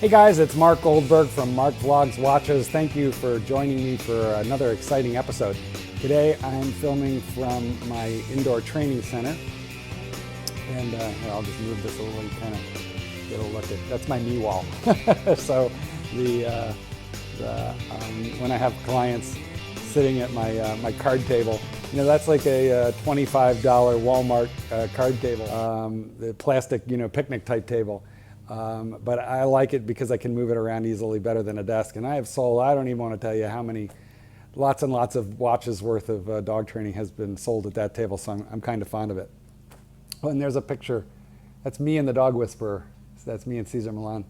Hey guys, it's Mark Goldberg from Mark Vlogs Watches. Thank you for joining me for another exciting episode. Today I'm filming from my indoor training center. And here, I'll just move this a little and kind of get a look at, that's my knee wall. So when I have clients sitting at my card table, you know, that's like a $25 Walmart card table, the plastic, picnic type table. But I like it because I can move it around easily better than a desk. And I have sold, I don't even want to tell you how many, lots and lots of watches worth of dog training has been sold at that table, so I'm kind of fond of it. Oh, and there's a picture. That's me and the dog whisperer. So that's me and Cesar Millan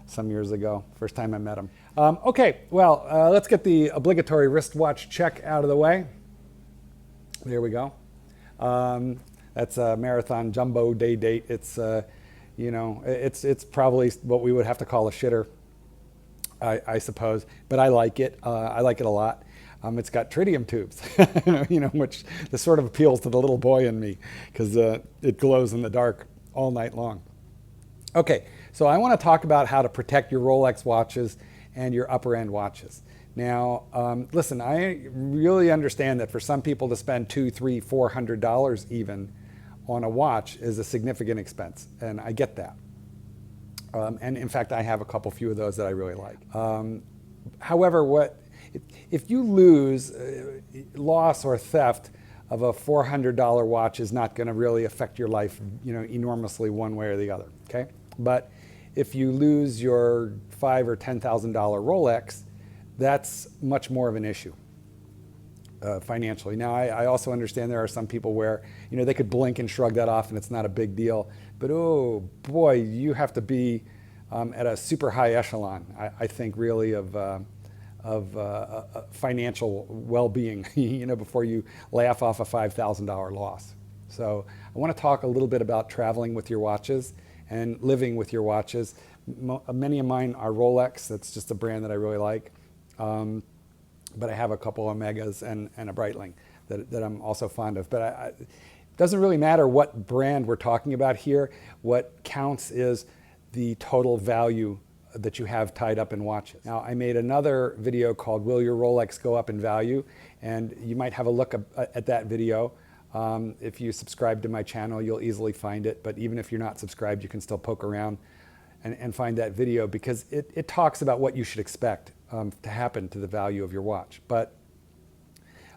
some years ago, first time I met him. Okay, well, let's get the obligatory wristwatch check out of the way. There we go. That's a Marathon Jumbo Day Date. It's it's probably what we would have to call a shitter, I suppose, but I like it. I like it a lot. It's got tritium tubes, which this sort of appeals to the little boy in me because it glows in the dark all night long. Okay, so I want to talk about how to protect your Rolex watches and your upper end watches. Now, listen, I really understand that for some people to spend $200, $300, $400 even on a watch is a significant expense, and I get that. And in fact, I have a few of those that I really like. However, if you lose loss or theft of a $400 watch is not going to really affect your life, enormously one way or the other. Okay, but if you lose your $5,000 or $10,000 Rolex, that's much more of an issue. Financially. Now, I also understand there are some people where, they could blink and shrug that off and it's not a big deal. But oh boy, you have to be at a super high echelon, I think, really of financial well-being, before you laugh off a $5,000 loss. So I want to talk a little bit about traveling with your watches and living with your watches. Many of mine are Rolex. That's just a brand that I really like. But I have a couple of Omegas and a Breitling that I'm also fond of. But it doesn't really matter what brand we're talking about here. What counts is the total value that you have tied up in watches. Now, I made another video called Will Your Rolex Go Up in Value? And you might have a look at that video. If you subscribe to my channel, you'll easily find it. But even if you're not subscribed, you can still poke around and find that video because it talks about what you should expect to happen to the value of your watch. But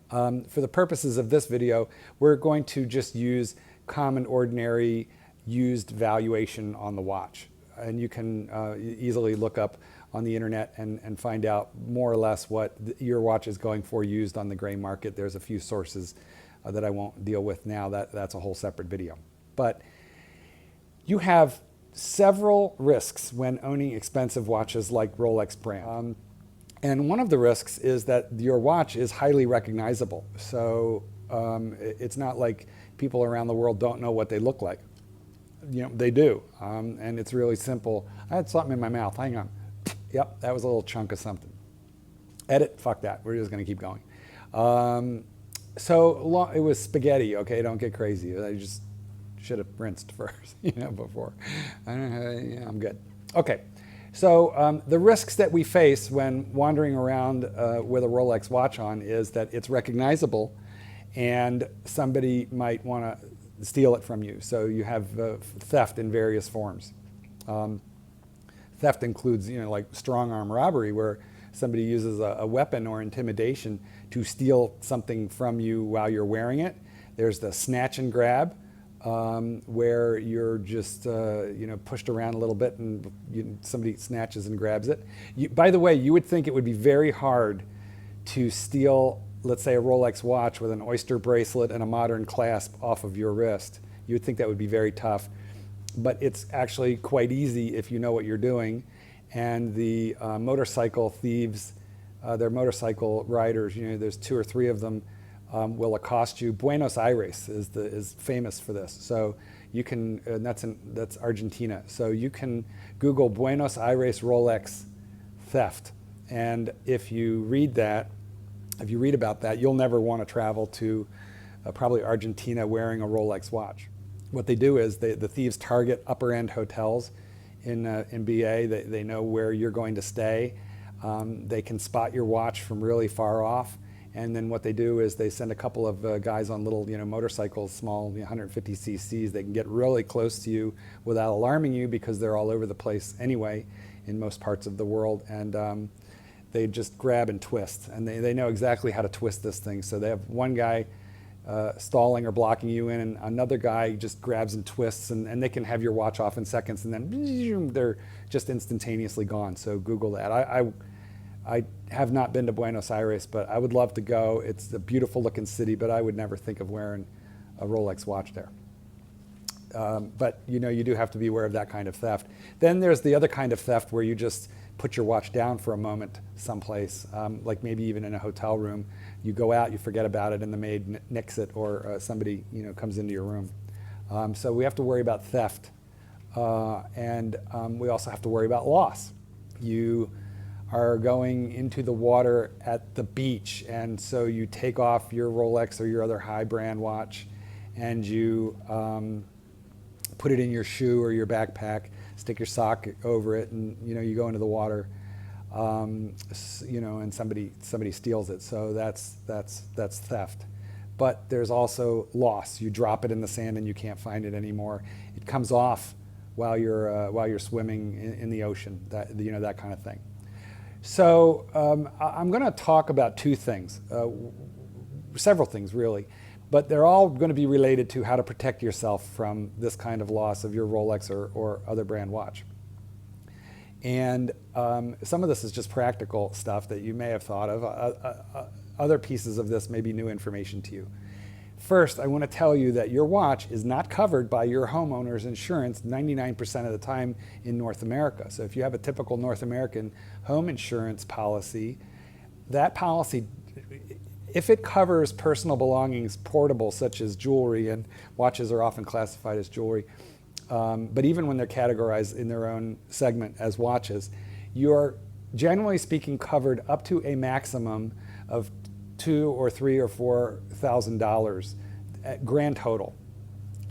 for the purposes of this video, we're going to just use common, ordinary, used valuation on the watch. And you can easily look up on the internet and find out more or less what your watch is going for used on the gray market. There's a few sources that I won't deal with now. That's a whole separate video. But you have several risks when owning expensive watches like Rolex brand. And one of the risks is that your watch is highly recognizable. So it's not like people around the world don't know what they look like. They do. And it's really simple. I had something in my mouth. Hang on. Yep, that was a little chunk of something. Edit, fuck that. We're just going to keep going. So it was spaghetti. Okay, don't get crazy. I just should have rinsed first, before. I'm good. Okay. So the risks that we face when wandering around with a Rolex watch on is that it's recognizable and somebody might want to steal it from you. So you have theft in various forms. Theft includes, like strong arm robbery where somebody uses a weapon or intimidation to steal something from you while you're wearing it. There's the snatch and grab. Where you're just pushed around a little bit and somebody snatches and grabs it. By the way, you would think it would be very hard to steal, let's say, a Rolex watch with an oyster bracelet and a modern clasp off of your wrist. You would think that would be very tough, but it's actually quite easy if you know what you're doing. And the motorcycle thieves, they're motorcycle riders, there's 2 or 3 of them, will accost you. Buenos Aires is famous for this. So you can, and that's Argentina. So you can Google Buenos Aires Rolex theft. And if you read about that, you'll never want to travel to probably Argentina wearing a Rolex watch. What they do is the thieves target upper end hotels in BA. They know where you're going to stay. They can spot your watch from really far off. And then what they do is they send a couple of guys on little, motorcycles, small, 150 cc's. They can get really close to you without alarming you because they're all over the place anyway in most parts of the world. And they just grab and twist. And they know exactly how to twist this thing. So they have one guy stalling or blocking you in, and another guy just grabs and twists, and they can have your watch off in seconds, and then they're just instantaneously gone. So Google that. I have not been to Buenos Aires, but I would love to go. It's a beautiful looking city, but I would never think of wearing a Rolex watch there. But you do have to be aware of that kind of theft. Then there's the other kind of theft where you just put your watch down for a moment someplace, like maybe even in a hotel room. You go out, you forget about it, and the maid nicks it, or somebody comes into your room. So we have to worry about theft, and we also have to worry about loss. You are going into the water at the beach, and so you take off your Rolex or your other high brand watch, and you put it in your shoe or your backpack, stick your sock over it, and you go into the water, and somebody steals it. So that's theft. But there's also loss. You drop it in the sand and you can't find it anymore. It comes off while you're swimming in the ocean. That kind of thing. So I'm going to talk about two things, several things really, but they're all going to be related to how to protect yourself from this kind of loss of your Rolex or other brand watch. And some of this is just practical stuff that you may have thought of. Other pieces of this may be new information to you. First, I want to tell you that your watch is not covered by your homeowner's insurance 99% of the time in North America. So if you have a typical North American home insurance policy, that policy, if it covers personal belongings, portable, such as jewelry, and watches are often classified as jewelry, but even when they're categorized in their own segment as watches, you're generally speaking covered up to a maximum of $2,000 or $3,000 or $4,000 grand total.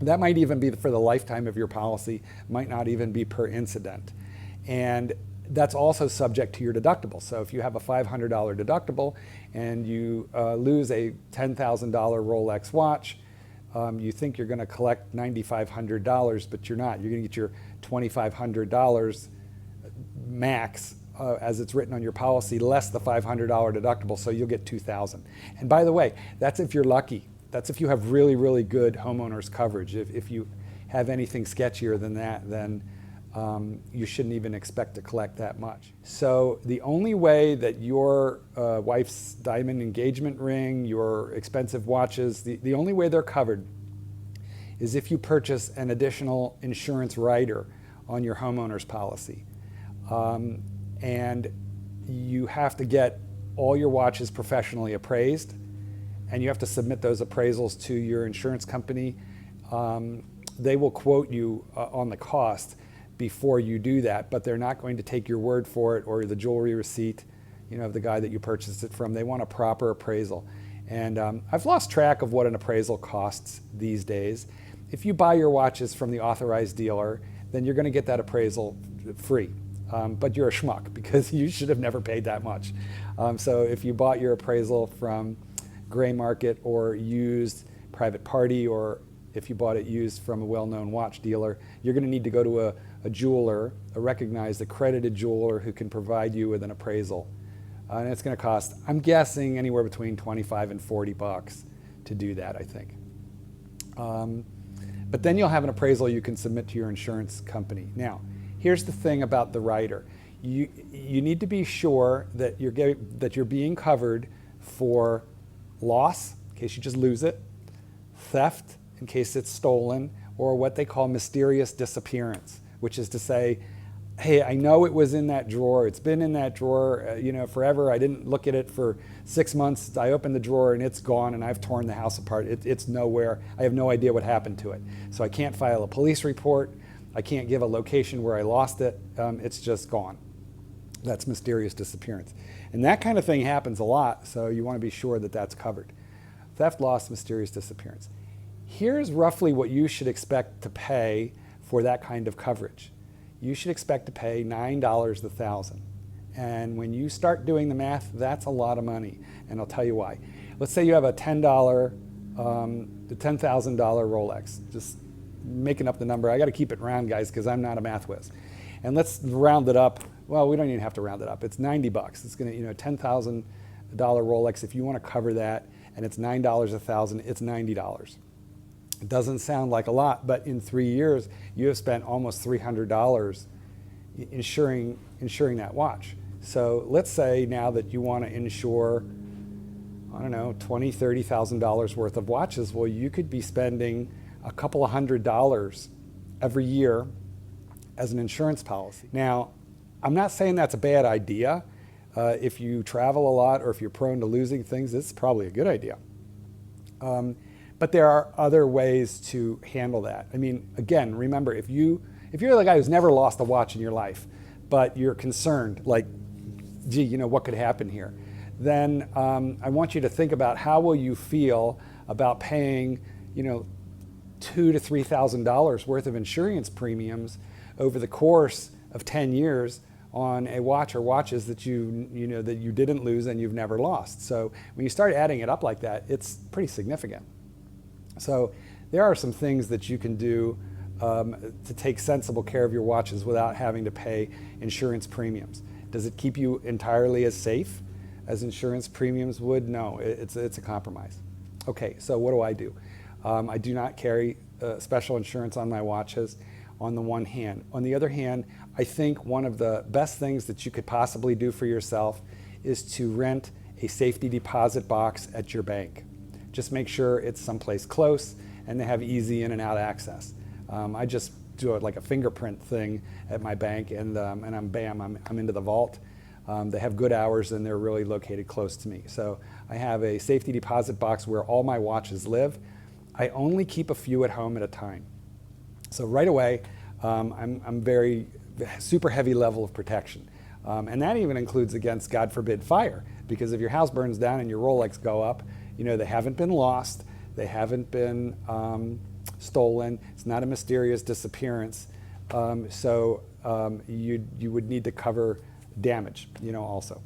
That might even be for the lifetime of your policy, might not even be per incident. And that's also subject to your deductible. So if you have a $500 deductible and you lose a $10,000 Rolex watch, you think you're going to collect $9,500, but you're not. You're going to get your $2,500 max as it's written on your policy, less the $500 deductible, so you'll get $2,000. And by the way, that's if you're lucky. That's if you have really, really good homeowners coverage. If you have anything sketchier than that, then you shouldn't even expect to collect that much. So the only way that your wife's diamond engagement ring, your expensive watches, the only way they're covered is if you purchase an additional insurance rider on your homeowner's policy. And you have to get all your watches professionally appraised, and you have to submit those appraisals to your insurance company. They will quote you on the cost before you do that, but they're not going to take your word for it or the jewelry receipt, of the guy that you purchased it from. They want a proper appraisal. And I've lost track of what an appraisal costs these days. If you buy your watches from the authorized dealer, then you're going to get that appraisal free. But you're a schmuck because you should have never paid that much. So if you bought your appraisal from gray market or used private party, or if you bought it used from a well-known watch dealer, you're going to need to go to a jeweler, a recognized, accredited jeweler who can provide you with an appraisal. And it's going to cost, I'm guessing, anywhere between $25 and $40 to do that, I think. But then you'll have an appraisal you can submit to your insurance company. Now, here's the thing about the rider. You need to be sure that you're being covered for loss, in case you just lose it, theft, in case it's stolen, or what they call mysterious disappearance, which is to say, hey, I know it was in that drawer. It's been in that drawer, forever. I didn't look at it for 6 months. I opened the drawer and it's gone, and I've torn the house apart. It's nowhere. I have no idea what happened to it. So I can't file a police report. I can't give a location where I lost it. It's just gone. That's mysterious disappearance. And that kind of thing happens a lot, so you want to be sure that that's covered. Theft, loss, mysterious disappearance. Here's roughly what you should expect to pay for that kind of coverage. you should expect to pay $9 a thousand. And when you start doing the math, that's a lot of money. And I'll tell you why. Let's say you have a the $10,000 Rolex. Just making up the number. I got to keep it round, guys, because I'm not a math whiz. And let's round it up. Well, we don't even have to round it up. It's $90. It's going to, $10,000 Rolex. If you want to cover that, and it's $9 a thousand, it's $90. It doesn't sound like a lot, but in 3 years, you have spent almost $300 insuring that watch. So let's say now that you want to insure, I don't know, $20,000, $30,000 worth of watches. Well, you could be spending a couple of $100 every year as an insurance policy. Now, I'm not saying that's a bad idea. If you travel a lot or if you're prone to losing things, it's probably a good idea. But there are other ways to handle that. I mean, again, remember, if you're the guy who's never lost a watch in your life, but you're concerned, like, gee, what could happen here? Then I want you to think about how will you feel about paying, $2,000 to $3,000 worth of insurance premiums over the course of 10 years on a watch or watches that that you didn't lose and you've never lost. So when you start adding it up like that, it's pretty significant. So there are some things that you can do to take sensible care of your watches without having to pay insurance premiums. Does it keep you entirely as safe as insurance premiums would? No, it's a compromise. Okay, so what do? I do not carry special insurance on my watches on the one hand. On the other hand, I think one of the best things that you could possibly do for yourself is to rent a safety deposit box at your bank. Just make sure it's someplace close and they have easy in and out access. I just do it like a fingerprint thing at my bank, and I'm into the vault. They have good hours and they're really located close to me. So I have a safety deposit box where all my watches live. I only keep a few at home at a time. So right away, I'm very super heavy level of protection. And that even includes against, God forbid, fire. Because if your house burns down and your Rolex go up, they haven't been lost, they haven't been stolen, it's not a mysterious disappearance. So you would need to cover damage, also.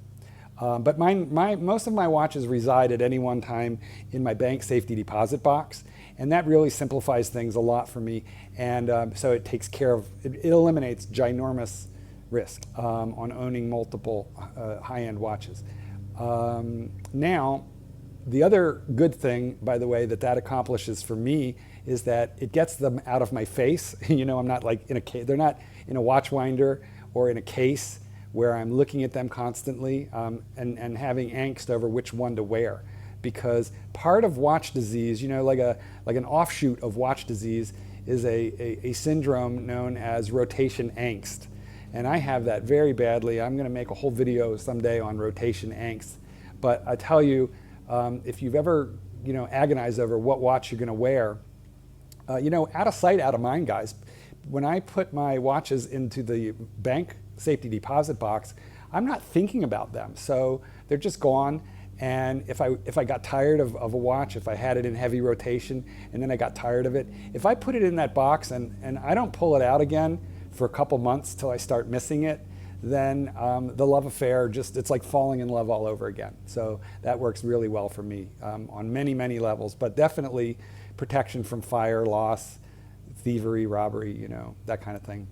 But most of my watches reside at any one time in my bank safety deposit box, and that really simplifies things a lot for me. And so it takes care of, it eliminates ginormous risk on owning multiple high-end watches. Now, the other good thing, by the way, that accomplishes for me is that it gets them out of my face. I'm not like in a case, they're not in a watch winder or in a case where I'm looking at them constantly and having angst over which one to wear. Because part of watch disease, like an offshoot of watch disease, is a syndrome known as rotation angst. And I have that very badly. I'm going to make a whole video someday on rotation angst. But I tell you, if you've ever agonized over what watch you're going to wear, out of sight, out of mind, guys. When I put my watches into the bank safety deposit box, I'm not thinking about them. So they're just gone. And if I got tired of a watch, if I had it in heavy rotation and then I got tired of it, if I put it in that box and I don't pull it out again for a couple months till I start missing it, then the love affair it's like falling in love all over again. So that works really well for me on many, many levels, but definitely protection from fire, loss, thievery, robbery, that kind of thing.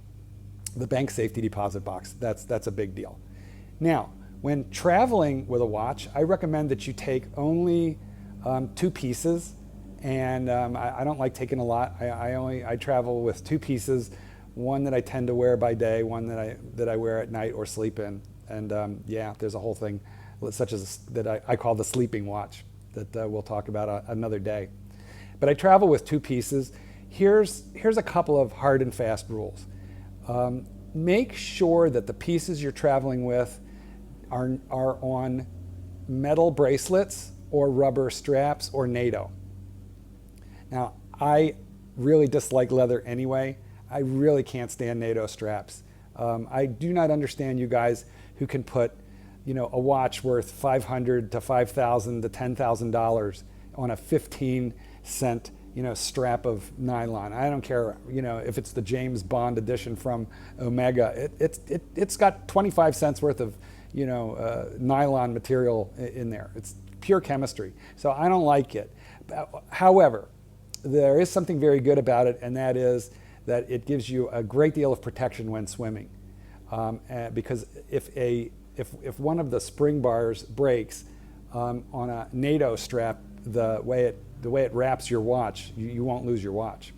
The bank safety deposit box, that's a big deal. Now, when traveling with a watch, I recommend that you take only 2 pieces, and I don't like taking a lot. I travel with 2 pieces, one that I tend to wear by day, one that I wear at night or sleep in, and there's a whole thing such as that I call the sleeping watch that we'll talk about another day. But I travel with 2 pieces. Here's a couple of hard and fast rules. Make sure that the pieces you're traveling with are on metal bracelets or rubber straps or NATO. Now, I really dislike leather anyway. I really can't stand NATO straps. I do not understand you guys who can put, a watch worth $500 to $5,000 to $10,000 on a 15-cent, strap of nylon. I don't care, if it's the James Bond edition from Omega. It's got 25 cents worth of, nylon material in there. It's pure chemistry. So I don't like it. However, there is something very good about it, and that is that it gives you a great deal of protection when swimming. Because if one of the spring bars breaks on a NATO strap, the way it wraps your watch, you won't lose your watch.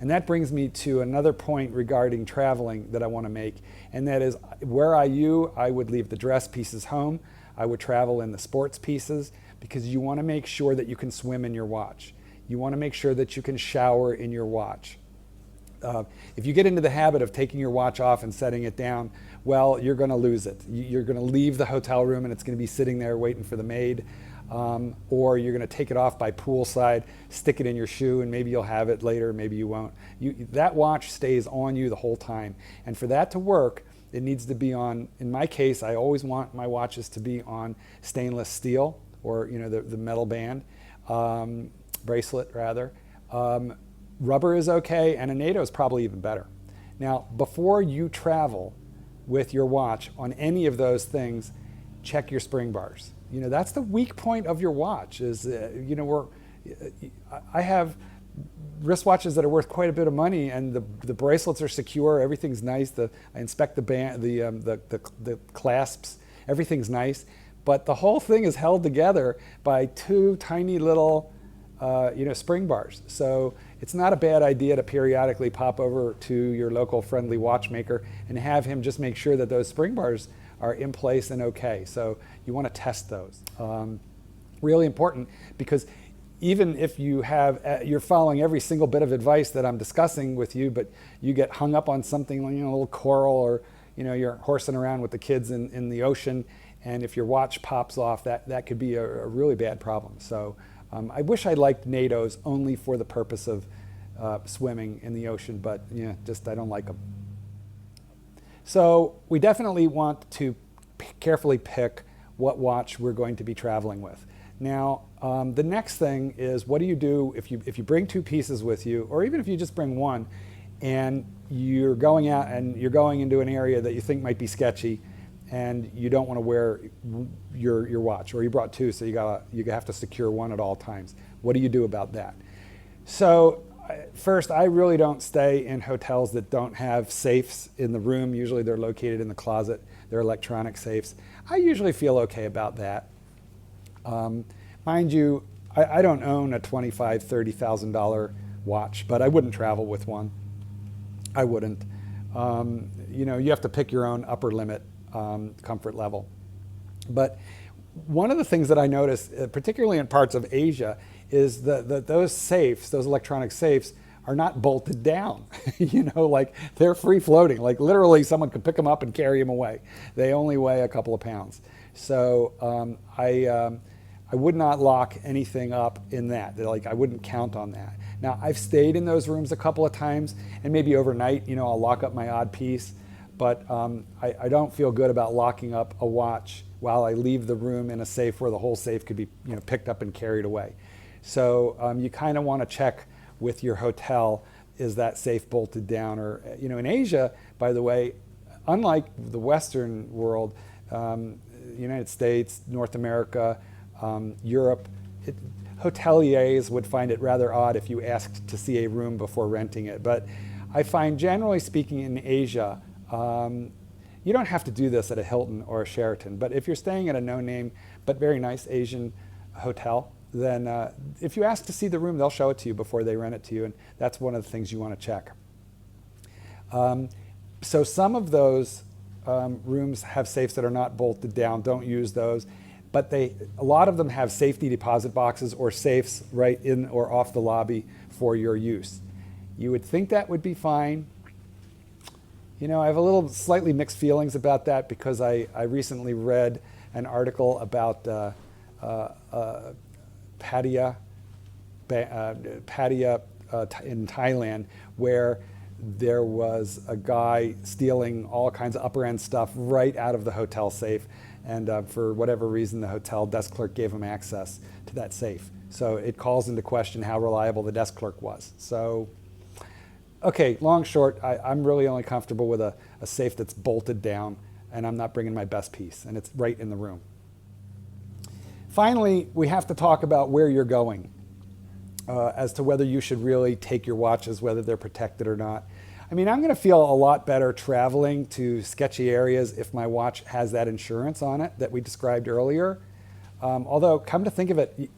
And that brings me to another point regarding traveling that I want to make, and that is, I would leave the dress pieces home. I would travel in the sports pieces, because you want to make sure that you can swim in your watch. You want to make sure that you can shower in your watch. If you get into the habit of taking your watch off and setting it down, well, you're going to lose it. You're going to leave the hotel room and it's going to be sitting there waiting for the maid. Or you're going to take it off by poolside, stick it in your shoe, and maybe you'll have it later, maybe you won't. That watch stays on you the whole time. And for that to work, it needs to be on, in my case, I always want my watches to be on stainless steel, or the metal band, bracelet rather. Rubber is okay, and a NATO is probably even better. Now, before you travel with your watch on any of those things, check your spring bars. That's the weak point of your watch. I have wristwatches that are worth quite a bit of money, and the bracelets are secure. Everything's nice. I inspect the band, the clasps. Everything's nice, but the whole thing is held together by two tiny little, spring bars. So it's not a bad idea to periodically pop over to your local friendly watchmaker and have him just make sure that those spring bars are in place and okay. So you want to test those. Really important, because even if you're following every single bit of advice that I'm discussing with you, but you get hung up on something like a little coral, or you're horsing around with the kids in the ocean, and if your watch pops off, that could be a really bad problem. So I wish I liked NATOs only for the purpose of swimming in the ocean, but I don't like them. So we definitely want to carefully pick what watch we're going to be traveling with. Now, the next thing is, what do you do if you bring two pieces with you, or even if you just bring one, and you're going out and you're going into an area that you think might be sketchy, and you don't want to wear your watch, or you brought two, so you have to secure one at all times. What do you do about that? So first, I really don't stay in hotels that don't have safes in the room. Usually they're located in the closet. They're electronic safes. I usually feel okay about that. Mind you, I don't own a $25,000, $30,000 watch, but I wouldn't travel with one. I wouldn't. You have to pick your own upper limit comfort level. But one of the things that I notice, particularly in parts of Asia, is that those safes, those electronic safes, are not bolted down. Like they're free floating. Like literally someone could pick them up and carry them away. They only weigh a couple of pounds. So I would not lock anything up in that. Like I wouldn't count on that. Now I've stayed in those rooms a couple of times, and maybe overnight, I'll lock up my odd piece. But I don't feel good about locking up a watch while I leave the room in a safe where the whole safe could be picked up and carried away. So you kind of want to check with your hotel, is that safe bolted down? Or in Asia, by the way, unlike the Western world, United States, North America, Europe, hoteliers would find it rather odd if you asked to see a room before renting it. But I find, generally speaking, in Asia, you don't have to do this at a Hilton or a Sheraton, but if you're staying at a no-name but very nice Asian hotel, then if you ask to see the room, they'll show it to you before they rent it to you, and that's one of the things you want to check. So some of those rooms have safes that are not bolted down. Don't use those. But a lot of them have safety deposit boxes or safes right in or off the lobby for your use. You would think that would be fine. I have a little slightly mixed feelings about that, because I recently read an article about Pattaya in Thailand, where there was a guy stealing all kinds of upper end stuff right out of the hotel safe, and for whatever reason the hotel desk clerk gave him access to that safe. So it calls into question how reliable the desk clerk was. So, okay, long, short, I'm really only comfortable with a safe that's bolted down, and I'm not bringing my best piece, and it's right in the room. Finally, we have to talk about where you're going as to whether you should really take your watches, whether they're protected or not. I mean, I'm going to feel a lot better traveling to sketchy areas if my watch has that insurance on it that we described earlier. Although, come to think of it,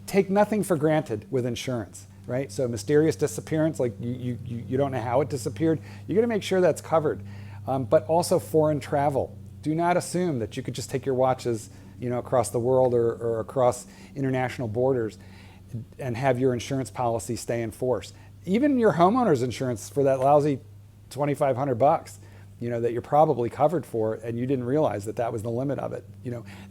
take nothing for granted with insurance, right? So mysterious disappearance, like you don't know how it disappeared, you're going to make sure that's covered. But also foreign travel. Do not assume that you could just take your watches, across the world or across international borders and have your insurance policy stay in force. Even your homeowners insurance for that lousy $2,500, that you're probably covered for, and you didn't realize that was the limit of it.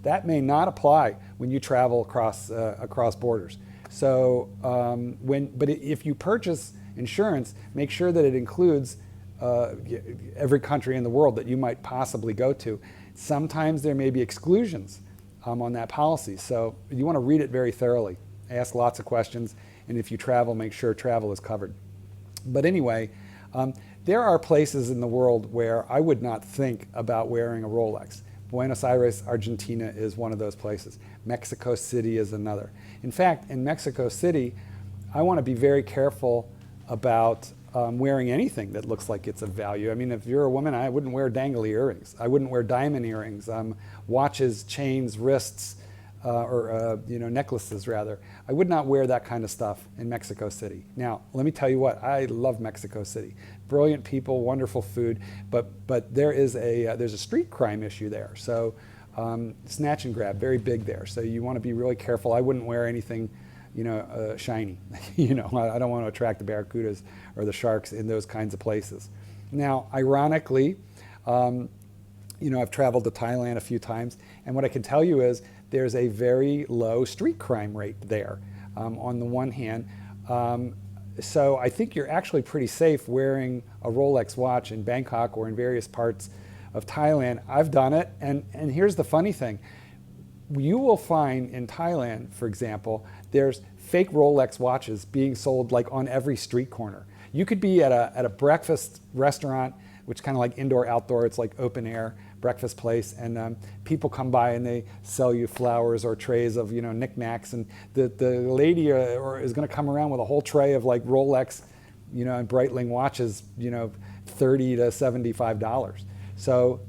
That may not apply when you travel across borders. So, but if you purchase insurance, make sure that it includes every country in the world that you might possibly go to. Sometimes there may be exclusions on that policy, so you want to read it very thoroughly. Ask lots of questions, and if you travel, make sure travel is covered. But anyway, there are places in the world where I would not think about wearing a Rolex. Buenos Aires, Argentina is one of those places. Mexico City is another. In fact, in Mexico City, I want to be very careful about wearing anything that looks like it's of value. I mean, if you're a woman, I wouldn't wear dangly earrings. I wouldn't wear diamond earrings, watches, chains, wrists, or necklaces rather. I would not wear that kind of stuff in Mexico City. Now, let me tell you what, I love Mexico City. Brilliant people, wonderful food, but there's a street crime issue there. So snatch and grab, very big there. So you want to be really careful. I wouldn't wear anything, shiny. I don't want to attract the barracudas or the sharks in those kinds of places. Now, ironically, I've traveled to Thailand a few times, and what I can tell you is there's a very low street crime rate there, on the one hand. So I think you're actually pretty safe wearing a Rolex watch in Bangkok or in various parts of Thailand. I've done it, and here's the funny thing. You will find in Thailand, for example, there's fake Rolex watches being sold like on every street corner. You could be at a breakfast restaurant, which is kind of like indoor, outdoor, it's like open air breakfast place, and people come by and they sell you flowers or trays of knickknacks, and the lady is going to come around with a whole tray of like Rolex, and Breitling watches, $30 to $75. So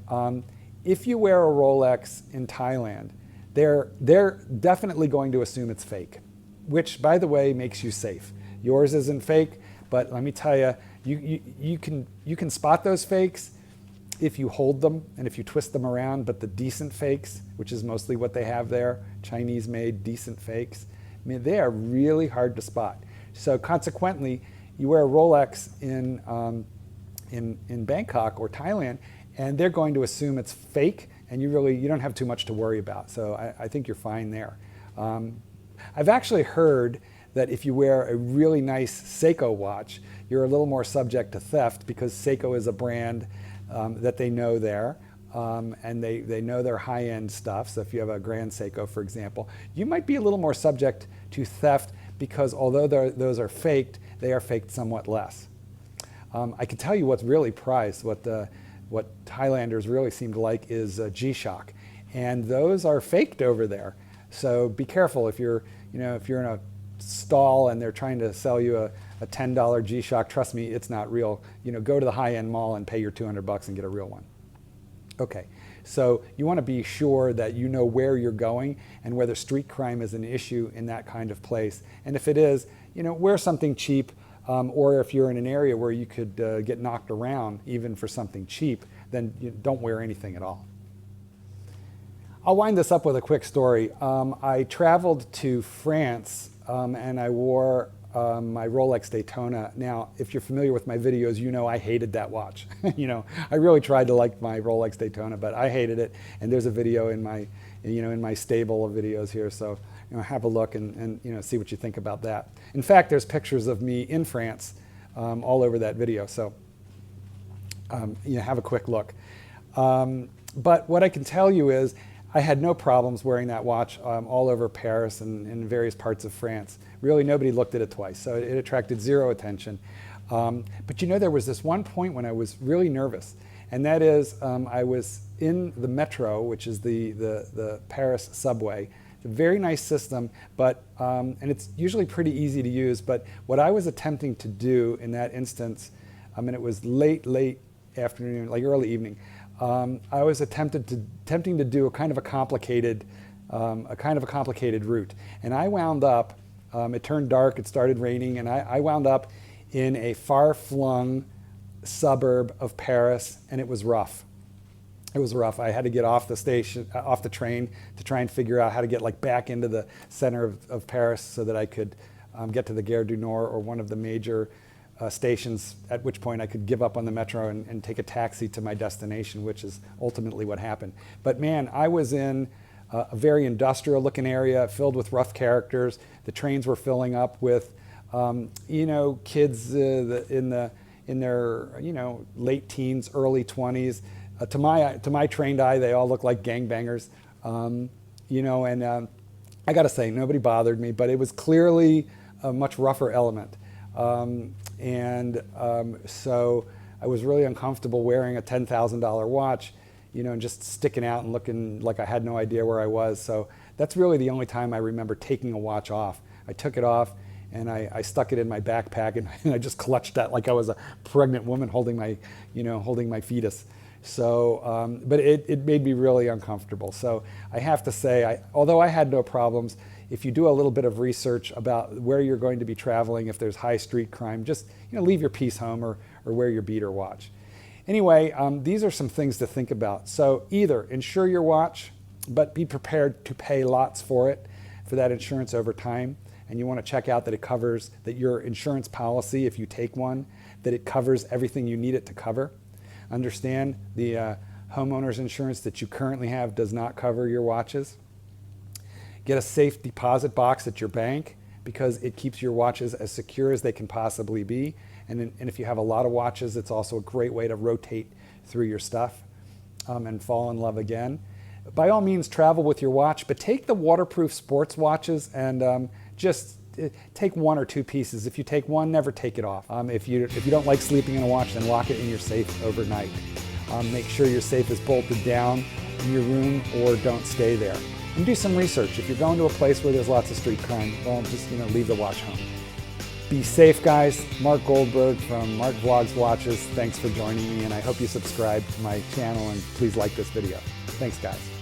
if you wear a Rolex in Thailand, they're definitely going to assume it's fake, which, by the way, makes you safe. Yours isn't fake, but let me tell you, you can spot those fakes if you hold them and if you twist them around. But the decent fakes, which is mostly what they have there, Chinese-made decent fakes, I mean, they are really hard to spot. So consequently, you wear a Rolex in Bangkok or Thailand, and they're going to assume it's fake, and you don't have too much to worry about. So I think you're fine there. I've actually heard that if you wear a really nice Seiko watch, you're a little more subject to theft, because Seiko is a brand that they know there, and they know their high-end stuff. So if you have a Grand Seiko, for example, you might be a little more subject to theft, because although those are faked, they are faked somewhat less. I can tell you what's really prized, what Thailanders really seem to like, is G-Shock, and those are faked over there. So be careful if you're in a stall and they're trying to sell you a $10 G-Shock. Trust me, it's not real. Go to the high-end mall and pay your $200 and get a real one. Okay, so you want to be sure that you know where you're going and whether street crime is an issue in that kind of place. And if it is, wear something cheap, or if you're in an area where you could get knocked around even for something cheap, then don't wear anything at all. I'll wind this up with a quick story. I traveled to France, and I wore my Rolex Daytona. Now, if you're familiar with my videos, I hated that watch. I really tried to like my Rolex Daytona, but I hated it. And there's a video in my stable of videos here. So have a look and see what you think about that. In fact, there's pictures of me in France all over that video. So have a quick look. But what I can tell you is, I had no problems wearing that watch all over Paris and in various parts of France. Really, nobody looked at it twice, so it attracted zero attention. But you know, there was this one point when I was really nervous, and that is I was in the metro, which is the Paris subway. It's a very nice system, but and it's usually pretty easy to use. But what I was attempting to do in that instance, I mean, it was late afternoon, like early evening. I was attempting to do a kind of a complicated route, and I wound up. It turned dark. It started raining, and I wound up in a far-flung suburb of Paris, and it was rough. It was rough. I had to get off the train to try and figure out how to get like back into the center of Paris so that I could get to the Gare du Nord or one of the major stations, at which point I could give up on the metro and take a taxi to my destination, which is ultimately what happened. But man, I was in a very industrial looking area filled with rough characters. The trains were filling up with kids in their late teens, early 20s. To my trained eye, they all look like gangbangers. I got to say, nobody bothered me, but it was clearly a much rougher element. So I was really uncomfortable wearing a $10,000 watch, and just sticking out and looking like I had no idea where I was. So that's really the only time I remember taking a watch off. I took it off and I stuck it in my backpack and I just clutched that like I was a pregnant woman holding my fetus. So, but it made me really uncomfortable. So I have to say, although I had no problems, if you do a little bit of research about where you're going to be traveling, if there's high street crime, just leave your piece home or wear your beater watch. Anyway, these are some things to think about. So either insure your watch, but be prepared to pay lots for that insurance over time. And you want to check out that it covers, that your insurance policy, if you take one, that it covers everything you need it to cover. Understand the homeowners insurance that you currently have does not cover your watches. Get a safe deposit box at your bank because it keeps your watches as secure as they can possibly be. And if you have a lot of watches, it's also a great way to rotate through your stuff and fall in love again. By all means, travel with your watch, but take the waterproof sports watches and just take one or two pieces. If you take one, never take it off. If you don't like sleeping in a watch, then lock it in your safe overnight. Make sure your safe is bolted down in your room or don't stay there. And do some research. If you're going to a place where there's lots of street crime, well, just leave the watch home. Be safe, guys. Mark Goldberg from Mark Vlogs Watches. Thanks for joining me, and I hope you subscribe to my channel and please like this video. Thanks, guys.